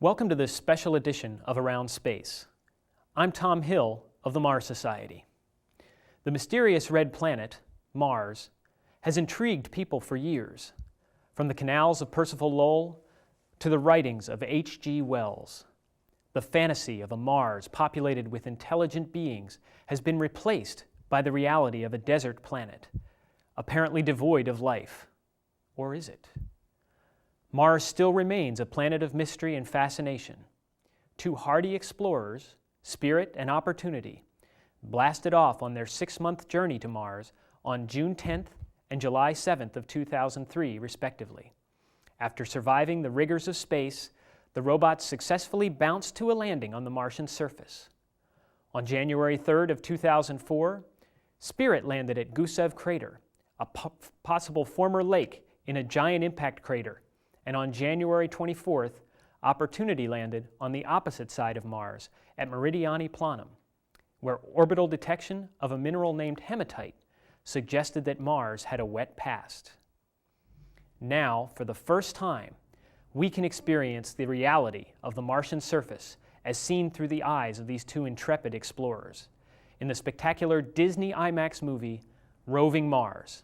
Welcome to this special edition of Around Space. I'm Tom Hill of the Mars Society. The mysterious red planet, Mars, has intrigued people for years, from the canals of Percival Lowell to the writings of H.G. Wells. The fantasy of a Mars populated with intelligent beings has been replaced by the reality of a desert planet, apparently devoid of life. Or is it? Mars still remains a planet of mystery and fascination. Two hardy explorers, Spirit and Opportunity, blasted off on their 6-month journey to Mars on June 10th and July 7th of 2003, respectively. After surviving the rigors of space, the robots successfully bounced to a landing on the Martian surface. On January 3rd of 2004, Spirit landed at Gusev Crater, a possible former lake in a giant impact crater, and on January 24th, Opportunity landed on the opposite side of Mars at Meridiani Planum, where orbital detection of a mineral named hematite suggested that Mars had a wet past. Now, for the first time, we can experience the reality of the Martian surface as seen through the eyes of these two intrepid explorers in the spectacular Disney IMAX movie, Roving Mars.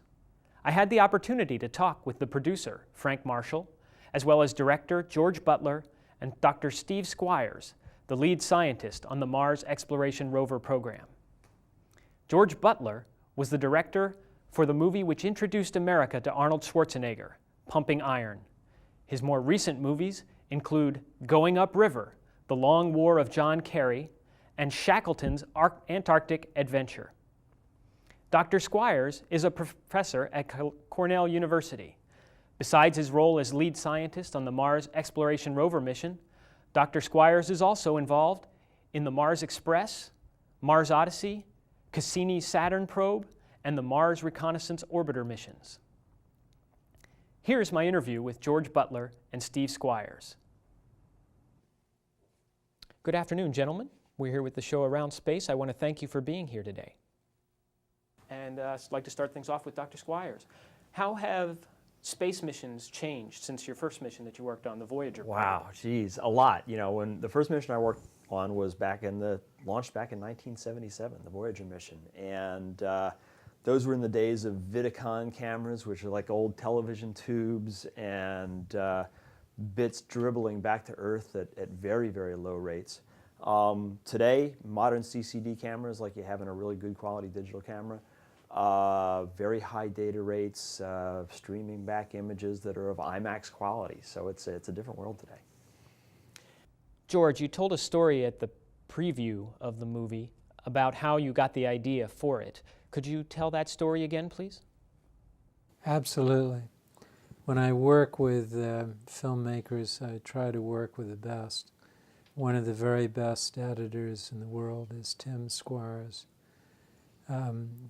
I had the opportunity to talk with the producer, Frank Marshall, as well as director George Butler and Dr. Steve Squires, the lead scientist on the Mars Exploration Rover program. George Butler was the director for the movie which introduced America to Arnold Schwarzenegger, Pumping Iron. His more recent movies include Going Upriver, The Long War of John Kerry, and Shackleton's Antarctic Adventure. Dr. Squires is a professor at Cornell University. Besides his role as lead scientist on the Mars Exploration Rover mission, Dr. Squires is also involved in the Mars Express, Mars Odyssey, Cassini's Saturn probe, and the Mars Reconnaissance Orbiter missions. Here's my interview with George Butler and Steve Squires. Good afternoon, gentlemen. We're here with the show Around Space. I want to thank you for being here today. And I'd like to start things off with Dr. Squires. How have space missions changed since your first mission that you worked on, the Voyager program? Wow, geez, a lot. You know, when the first mission I worked on was launched back in 1977, the Voyager mission. And those were in the days of Vidicon cameras, which are like old television tubes, and bits dribbling back to Earth at very, very low rates. Today, modern CCD cameras, like you have in a really good quality digital camera, very high data rates, streaming back images that are of IMAX quality. So it's a different world today. George, you told a story at the preview of the movie about how you got the idea for it. Could you tell that story again, please? Absolutely. When I work with filmmakers, I try to work with the best. One of the very best editors in the world is Tim Squires.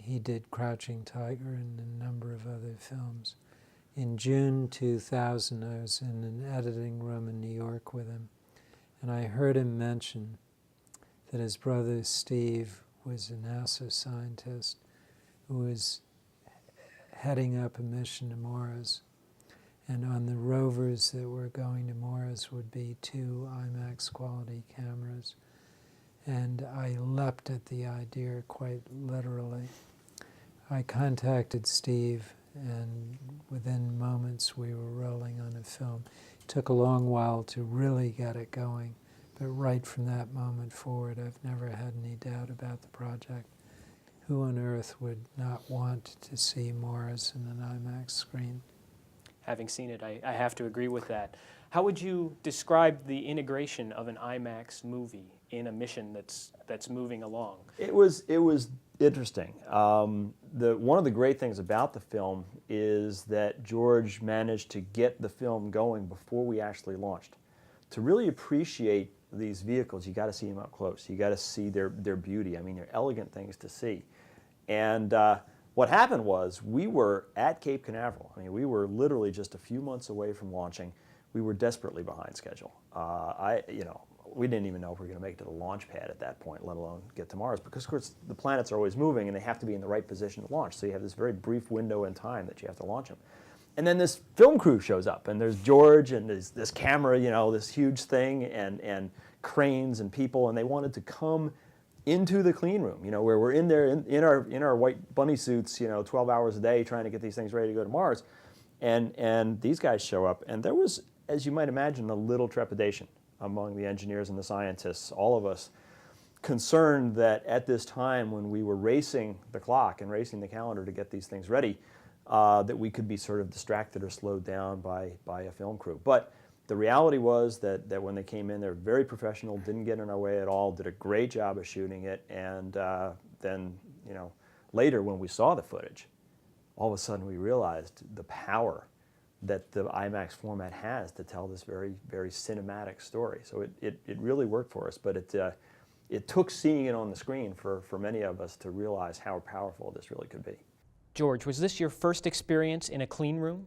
He did Crouching Tiger and a number of other films. In June 2000, I was in an editing room in New York with him, and I heard him mention that his brother Steve was a NASA scientist who was heading up a mission to Mars. And on the rovers that were going to Mars would be 2 IMAX quality cameras. And I leapt at the idea quite literally. I contacted Steve, and within moments we were rolling on a film. It took a long while to really get it going, but right from that moment forward, I've never had any doubt about the project. Who on earth would not want to see Mars in an IMAX screen? Having seen it, I have to agree with that. How would you describe the integration of an IMAX movie in a mission that's moving along? It was interesting. One of the great things about the film is that George managed to get the film going before we actually launched. To really appreciate these vehicles, you got to see them up close. You got to see their beauty. I mean, they're elegant things to see. And what happened was we were at Cape Canaveral. I mean, we were literally just a few months away from launching. We were desperately behind schedule. We didn't even know if we were going to make it to the launch pad at that point, let alone get to Mars, because of course the planets are always moving and they have to be in the right position to launch. So you have this very brief window in time that you have to launch them. And then this film crew shows up, and there's George, and there's this camera, this huge thing, and cranes and people, and they wanted to come into the clean room, where we're in there in our white bunny suits, 12 hours a day trying to get these things ready to go to Mars. And these guys show up, and there was, as you might imagine, a little trepidation among the engineers and the scientists, all of us, concerned that at this time when we were racing the clock and racing the calendar to get these things ready, that we could be sort of distracted or slowed down by a film crew. But the reality was that when they came in, they were very professional, didn't get in our way at all, did a great job of shooting it, and then, later when we saw the footage, all of a sudden we realized the power that the IMAX format has to tell this very, very cinematic story. So it really worked for us, but it took seeing it on the screen for many of us to realize how powerful this really could be. George, was this your first experience in a clean room?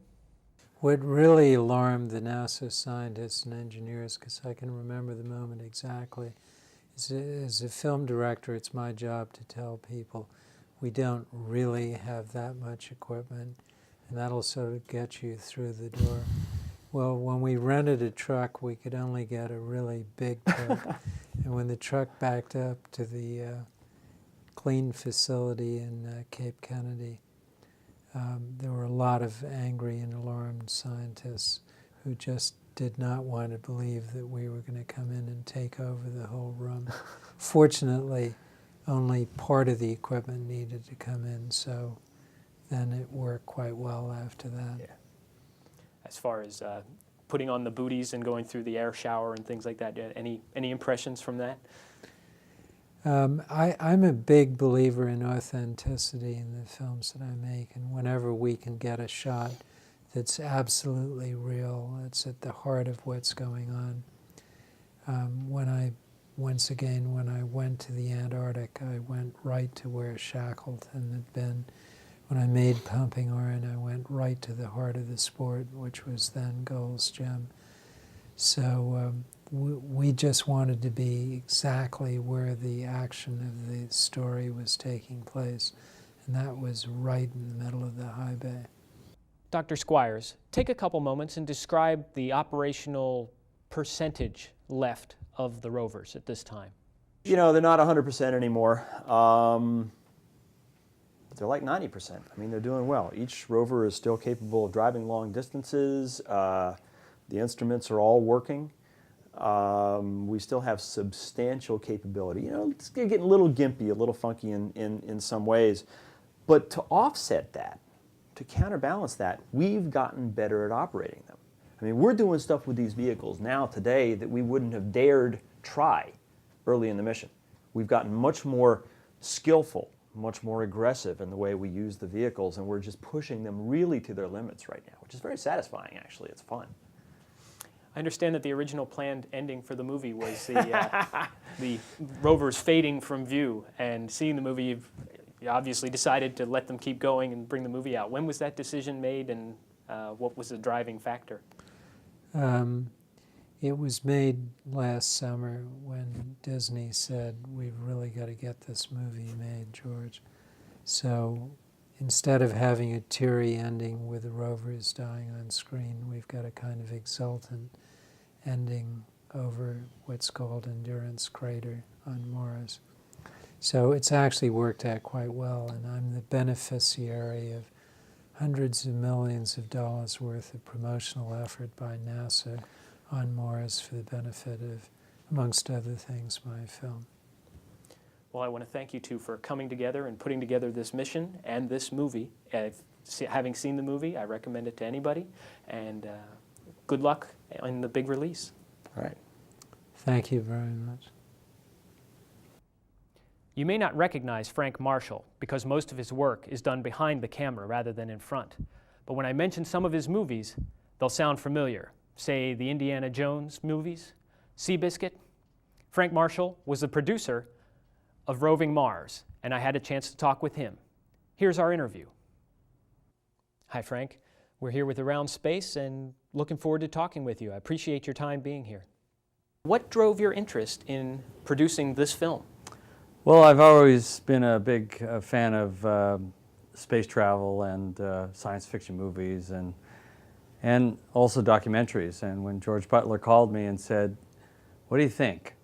What really alarmed the NASA scientists and engineers, because I can remember the moment exactly, is as a film director, it's my job to tell people we don't really have that much equipment, and that'll sort of get you through the door. Well, when we rented a truck, we could only get a really big truck. And when the truck backed up to the clean facility in Cape Kennedy, there were a lot of angry and alarmed scientists who just did not want to believe that we were going to come in and take over the whole room. Fortunately, only part of the equipment needed to come in, so then it worked quite well after that. Yeah. As far as putting on the booties and going through the air shower and things like that, any impressions from that? I'm a big believer in authenticity in the films that I make, and whenever we can get a shot that's absolutely real, it's at the heart of what's going on. When I went to the Antarctic, I went right to where Shackleton had been. When I made Pumping Iron, I went right to the heart of the sport, which was then Gold's Gym. So we just wanted to be exactly where the action of the story was taking place, and that was right in the middle of the high bay. Dr. Squires, take a couple moments and describe the operational percentage left of the rovers at this time. They're not 100% anymore. They're like 90%. I mean, they're doing well. Each rover is still capable of driving long distances. The instruments are all working. We still have substantial capability. It's getting a little gimpy, a little funky in some ways. But to offset that, to counterbalance that, we've gotten better at operating them. I mean, we're doing stuff with these vehicles now today that we wouldn't have dared try early in the mission. We've gotten much more skillful, much more aggressive in the way we use the vehicles, and we're just pushing them really to their limits right now, which is very satisfying, actually. It's fun. I understand that the original planned ending for the movie was the rovers fading from view, and seeing the movie, you obviously decided to let them keep going and bring the movie out. When was that decision made, and what was the driving factor? It was made last summer when Disney said, we've really got to get this movie made, George. So instead of having a teary ending with the rovers dying on screen, we've got a kind of exultant ending over what's called Endurance Crater on Mars. So it's actually worked out quite well, and I'm the beneficiary of hundreds of millions of dollars worth of promotional effort by NASA on Mars for the benefit of, amongst other things, my film. Well, I want to thank you two for coming together and putting together this mission and this movie. Having seen the movie, I recommend it to anybody, and good luck in the big release. All right. Thank you very much. You may not recognize Frank Marshall because most of his work is done behind the camera rather than in front. But when I mention some of his movies, they'll sound familiar. Say the Indiana Jones movies, Seabiscuit. Frank Marshall was the producer of Roving Mars, and I had a chance to talk with him. Here's our interview. Hi, Frank. We're here with Around Space and looking forward to talking with you. I appreciate your time being here. What drove your interest in producing this film? Well, I've always been a big fan of space travel and science fiction movies and also documentaries. And when George Butler called me and said, "What do you think?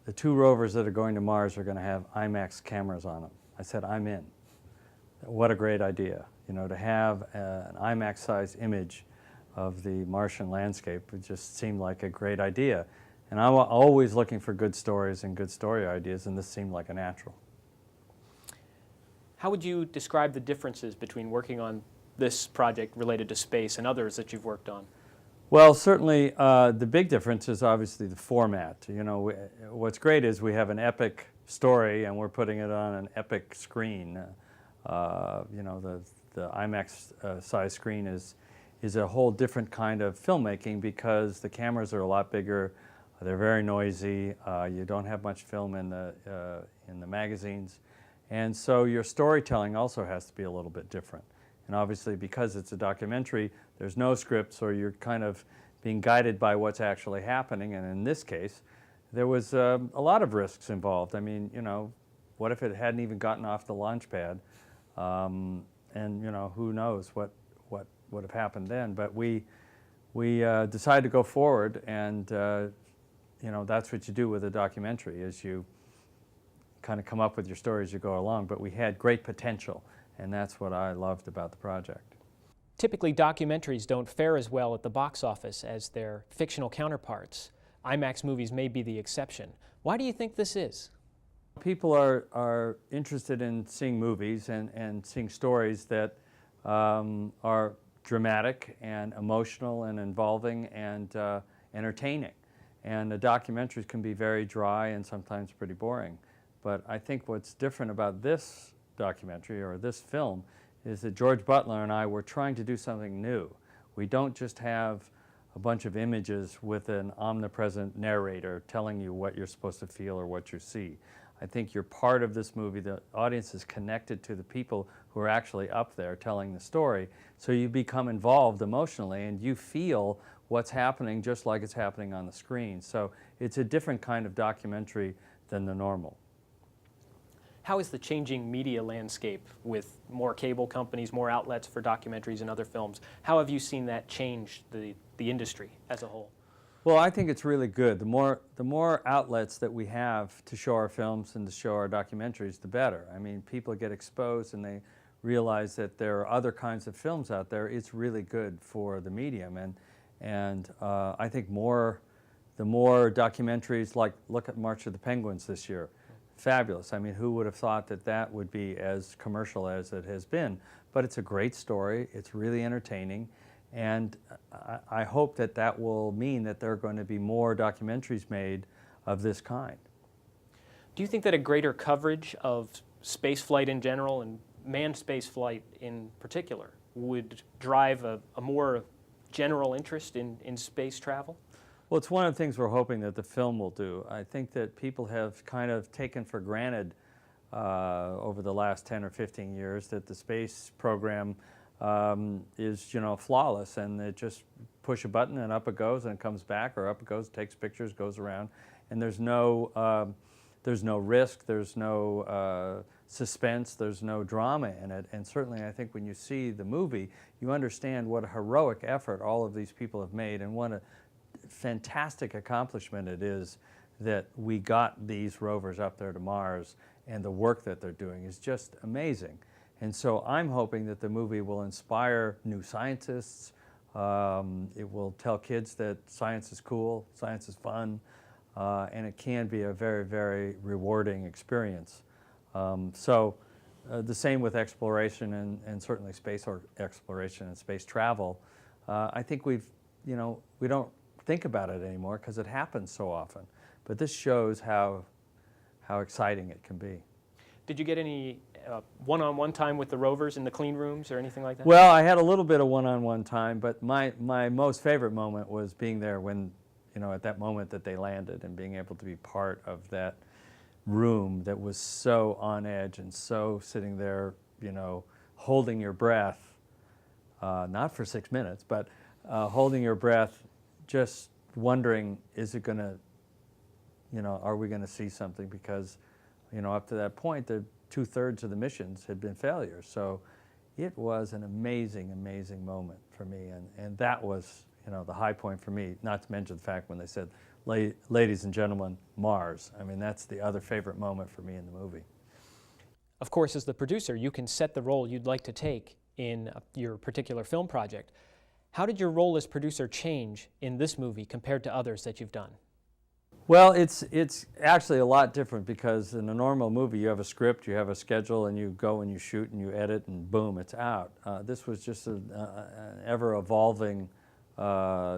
The 2 rovers that are going to Mars are going to have IMAX cameras on them." I said, "I'm in." What a great idea, you know, to have an IMAX-sized image of the Martian landscape. It just seemed like a great idea. And I'm always looking for good stories and good story ideas, and this seemed like a natural. How would you describe the differences between working on this project related to space and others that you've worked on? Well, certainly the big difference is obviously the format. You know, what's great is we have an epic story and we're putting it on an epic screen. You know, the IMAX size screen is a whole different kind of filmmaking because the cameras are a lot bigger. They're very noisy. You don't have much film in the magazines, and so your storytelling also has to be a little bit different. And obviously, because it's a documentary, there's no script, so you're kind of being guided by what's actually happening. And in this case, there was a lot of risks involved. I mean, you know, what if it hadn't even gotten off the launch pad? And you know, who knows what would have happened then? But we decided to go forward, and you know, that's what you do with a documentary, is you kind of come up with your story as you go along. But we had great potential, and that's what I loved about the project. Typically, documentaries don't fare as well at the box office as their fictional counterparts. IMAX movies may be the exception. Why do you think this is? People are interested in seeing movies and seeing stories that are dramatic and emotional and involving and entertaining. And the documentaries can be very dry and sometimes pretty boring. But I think what's different about this documentary or this film is that George Butler and I were trying to do something new. We don't just have a bunch of images with an omnipresent narrator telling you what you're supposed to feel or what you see. I think you're part of this movie. The audience is connected to the people who are actually up there telling the story. So you become involved emotionally and you feel what's happening just like it's happening on the screen. So it's a different kind of documentary than the normal. How is the changing media landscape with more cable companies, more outlets for documentaries and other films? How have you seen that change the industry as a whole? Well, I think it's really good. The more outlets that we have to show our films and to show our documentaries, the better. I mean, people get exposed and they realize that there are other kinds of films out there. It's really good for the medium, and I think the more documentaries, like look at March of the Penguins this year. Fabulous. I mean, who would have thought that that would be as commercial as it has been? But it's a great story. It's really entertaining. And I hope that that will mean that there are going to be more documentaries made of this kind. Do you think that a greater coverage of space flight in general and manned space flight in particular would drive a more general interest in space travel? Well, it's one of the things we're hoping that the film will do. I think that people have kind of taken for granted over the last 10 or 15 years that the space program is, you know, flawless, and they just push a button and up it goes and it comes back, or up it goes, takes pictures, goes around, and there's no risk, there's no suspense, there's no drama in it. And certainly I think when you see the movie, you understand what a heroic effort all of these people have made, and what a fantastic accomplishment it is that we got these rovers up there to Mars, and the work that they're doing is just amazing. And so I'm hoping that the movie will inspire new scientists. It will tell kids that science is cool, science is fun, and it can be a very, very rewarding experience. The same with exploration and certainly space exploration and space travel. I think we don't think about it anymore because it happens so often. But this shows how how exciting it can be. Did you get any one-on-one time with the rovers in the clean rooms or anything like that? Well, I had a little bit of one-on-one time, but my most favorite moment was being there when, at that moment that they landed and being able to be part of that room that was so on edge and so sitting there, holding your breath, not for 6 minutes, but holding your breath, just wondering, is it going to, are we going to see something? Because, up to that point, the 2/3 of the missions had been failures. So it was an amazing, amazing moment for me. And that was, the high point for me, not to mention the fact when they said, ladies and gentlemen, Mars. I mean, that's the other favorite moment for me in the movie. Of course, as the producer, you can set the role you'd like to take in your particular film project. How did your role as producer change in this movie compared to others that you've done? Well, it's actually a lot different because in a normal movie you have a script, you have a schedule, and you go and you shoot and you edit and boom, it's out. This was just an ever-evolving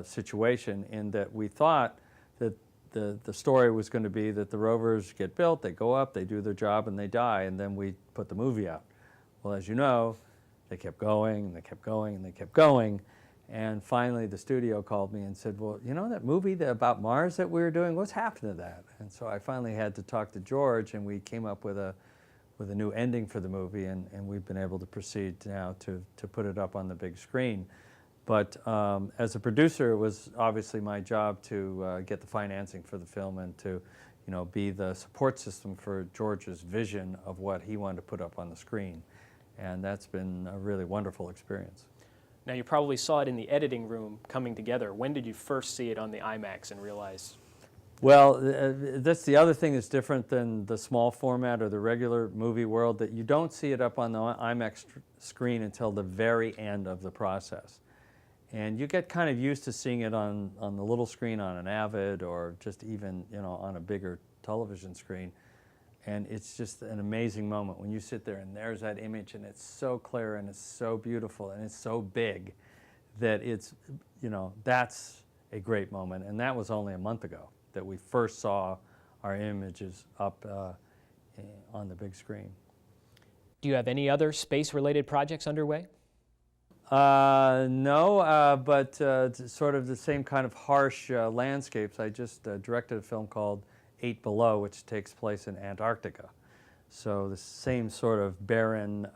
situation in that we thought that the story was going to be that the rovers get built, they go up, they do their job, and they die, and then we put the movie out. Well, as you know, they kept going, and they kept going, and they kept going. And finally, the studio called me and said, well, that movie about Mars that we were doing, what's happened to that? And so I finally had to talk to George, and we came up with a new ending for the movie, and we've been able to proceed now to put it up on the big screen. But as a producer, it was obviously my job to get the financing for the film and to be the support system for George's vision of what he wanted to put up on the screen. And that's been a really wonderful experience. Now, you probably saw it in the editing room coming together. When did you first see it on the IMAX and realize? Well, that's the other thing that's different than the small format or the regular movie world, that you don't see it up on the IMAX screen until the very end of the process. And you get kind of used to seeing it on the little screen on an Avid or just even on a bigger television screen. And it's just an amazing moment when you sit there and there's that image and it's so clear and it's so beautiful and it's so big that it's, that's a great moment. And that was only a month ago that we first saw our images up on the big screen. Do you have any other space-related projects underway? No, but sort of the same kind of harsh landscapes. I just directed a film called 8 Below, which takes place in Antarctica. So the same sort of barren,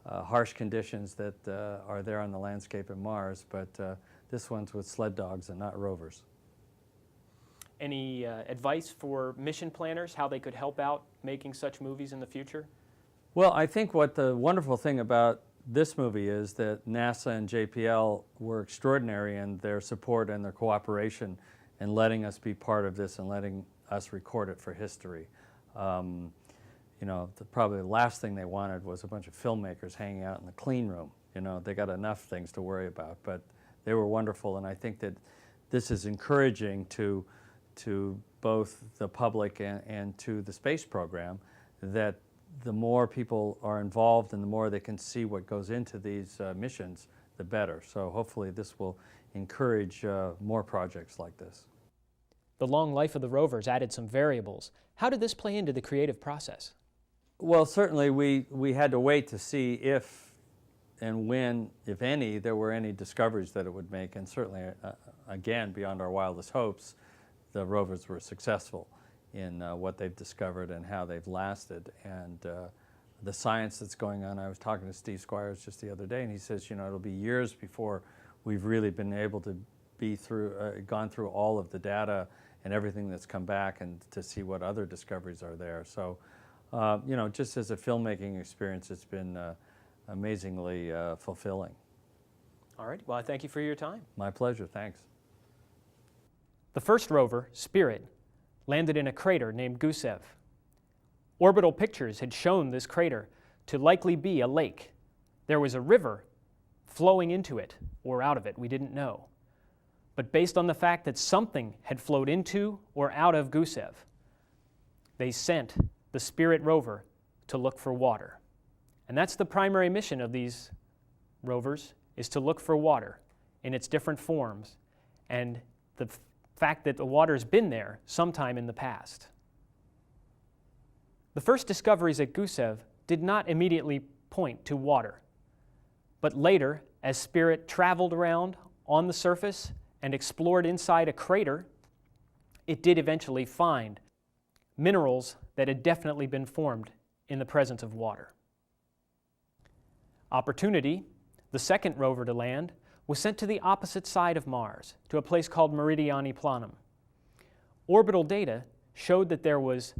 harsh conditions that are there on the landscape in Mars, but this one's with sled dogs and not rovers. Any advice for mission planners, how they could help out making such movies in the future? Well, I think what the wonderful thing about this movie is that NASA and JPL were extraordinary in their support and their cooperation in letting us be part of this and letting us record it for history. Probably the last thing they wanted was a bunch of filmmakers hanging out in the clean room. They got enough things to worry about, but they were wonderful, and I think that this is encouraging to both the public and to the space program, that the more people are involved and the more they can see what goes into these missions, the better. So hopefully this will encourage more projects like this. The long life of the rovers added some variables. How did this play into the creative process? Well, certainly we had to wait to see if and when, if any, there were any discoveries that it would make. And certainly, again, beyond our wildest hopes, the rovers were successful in what they've discovered and how they've lasted. And the science that's going on, I was talking to Steve Squires just the other day, and he says, it'll be years before we've really been able to be through, gone through all of the data and everything that's come back and to see what other discoveries are there. So, just as a filmmaking experience, it's been amazingly fulfilling. All right. Well, I thank you for your time. My pleasure. Thanks. The first rover, Spirit, landed in a crater named Gusev. Orbital pictures had shown this crater to likely be a lake. There was a river flowing into it or out of it, we didn't know. But based on the fact that something had flowed into or out of Gusev, they sent the Spirit rover to look for water. And that's the primary mission of these rovers, is to look for water in its different forms, and the fact that the water's been there sometime in the past. The first discoveries at Gusev did not immediately point to water, but later, as Spirit traveled around on the surface and explored inside a crater, it did eventually find minerals that had definitely been formed in the presence of water. Opportunity, the second rover to land, was sent to the opposite side of Mars, to a place called Meridiani Planum. Orbital data showed that there was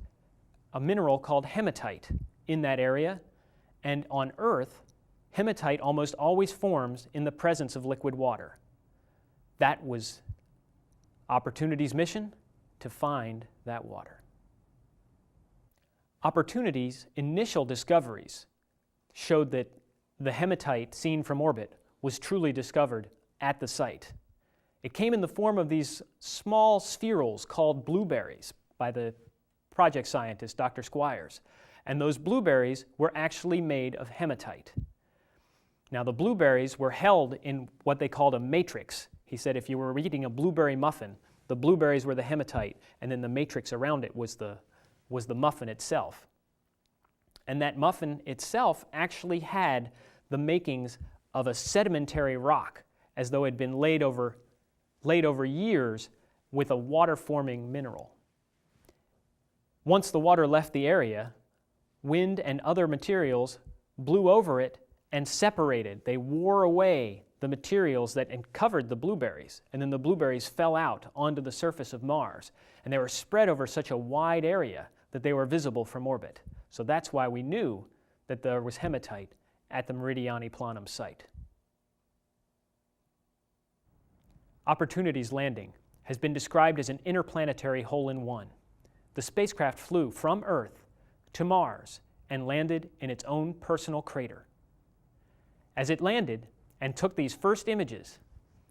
a mineral called hematite in that area, and on Earth, hematite almost always forms in the presence of liquid water. That was Opportunity's mission, to find that water. Opportunity's initial discoveries showed that the hematite seen from orbit was truly discovered at the site. It came in the form of these small spherules called blueberries by the project scientist, Dr. Squires. And those blueberries were actually made of hematite. Now, the blueberries were held in what they called a matrix. He said if you were eating a blueberry muffin, the blueberries were the hematite, and then the matrix around it was the muffin itself. And that muffin itself actually had the makings of a sedimentary rock, as though it had been laid over years with a water-forming mineral. Once the water left the area, wind and other materials blew over it and separated. They wore away the materials that covered the blueberries, and then the blueberries fell out onto the surface of Mars, and they were spread over such a wide area that they were visible from orbit. So that's why we knew that there was hematite at the Meridiani Planum site. Opportunity's landing has been described as an interplanetary hole-in-one. The spacecraft flew from Earth to Mars and landed in its own personal crater. As it landed and took these first images,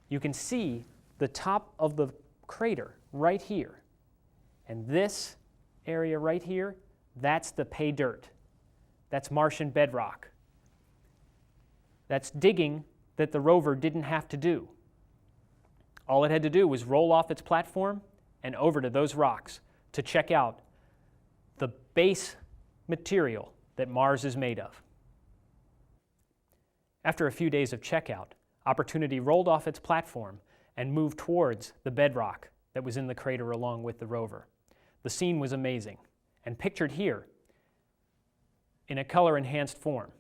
you can see the top of the crater right here. And this area right here, that's the pay dirt. That's Martian bedrock. That's digging that the rover didn't have to do. All it had to do was roll off its platform and over to those rocks to check out the base material that Mars is made of. After a few days of checkout, Opportunity rolled off its platform and moved towards the bedrock that was in the crater along with the rover. The scene was amazing, and pictured here in a color-enhanced form.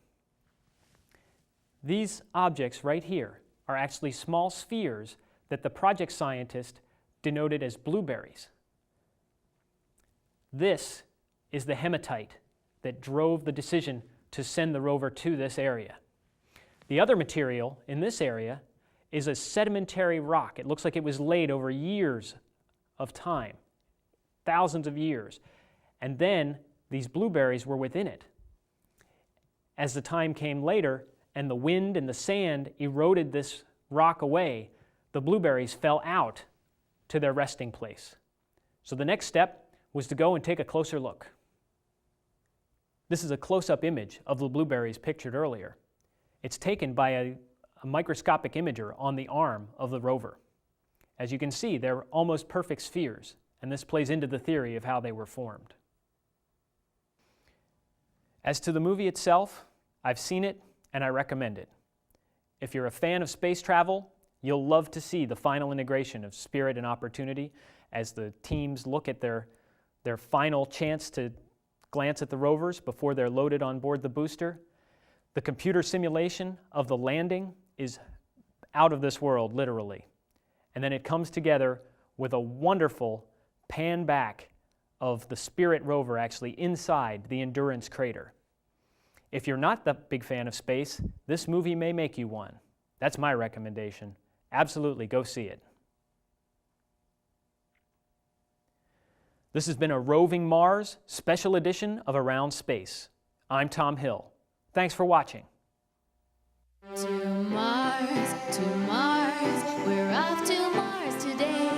These objects right here are actually small spheres that the project scientist denoted as blueberries. This is the hematite that drove the decision to send the rover to this area. The other material in this area is a sedimentary rock. It looks like it was laid over years of time, thousands of years, and then these blueberries were within it. As the time came later and the wind and the sand eroded this rock away, the blueberries fell out to their resting place. So the next step was to go and take a closer look. This is a close-up image of the blueberries pictured earlier. It's taken by a microscopic imager on the arm of the rover. As you can see, they're almost perfect spheres, and this plays into the theory of how they were formed. As to the movie itself, I've seen it and I recommend it. If you're a fan of space travel, you'll love to see the final integration of Spirit and Opportunity as the teams look at their final chance to glance at the rovers before they're loaded on board the booster. The computer simulation of the landing is out of this world, literally. And then it comes together with a wonderful pan back of the Spirit rover actually inside the Endurance crater. If you're not the big fan of space, this movie may make you one. That's my recommendation. Absolutely, go see it. This has been a Roving Mars special edition of Around Space. I'm Tom Hill. Thanks for watching. To Mars, we're off to Mars today.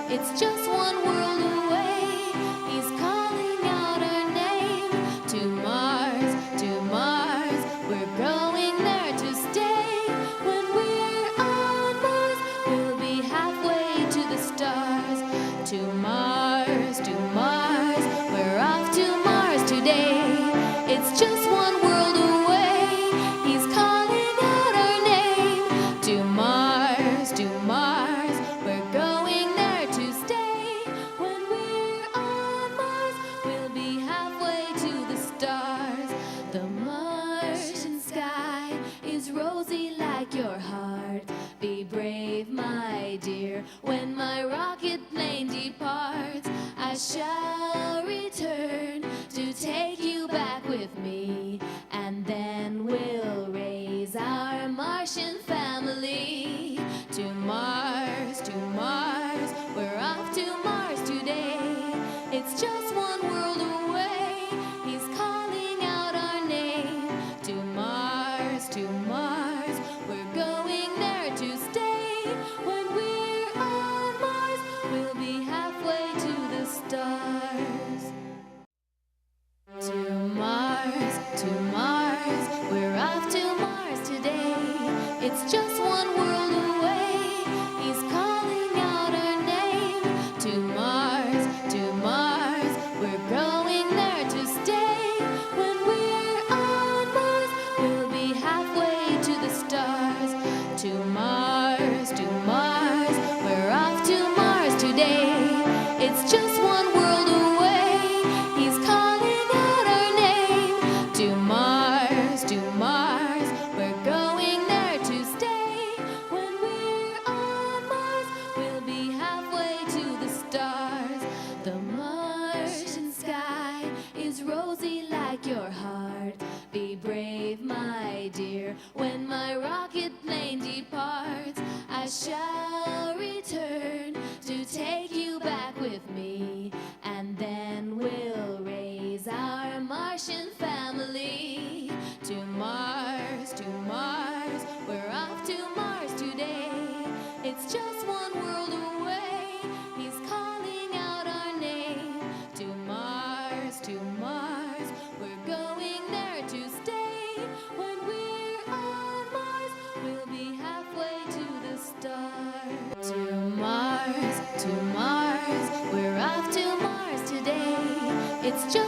It's just one world away. He's calling out our name. To Mars, we're going there to stay. When we're on Mars, we'll be halfway to the stars. To Mars, we're off to Mars today. dear. When my rocket plane departs, I shall return to take you back with me, and then we'll raise our Martian family. To Mars, we're off to Mars today. It's just one world away. He's calling out our name. To Mars, we're going there to stay. When we're on Mars, we'll be halfway to the stars. To Mars, we're off to Mars today. It's just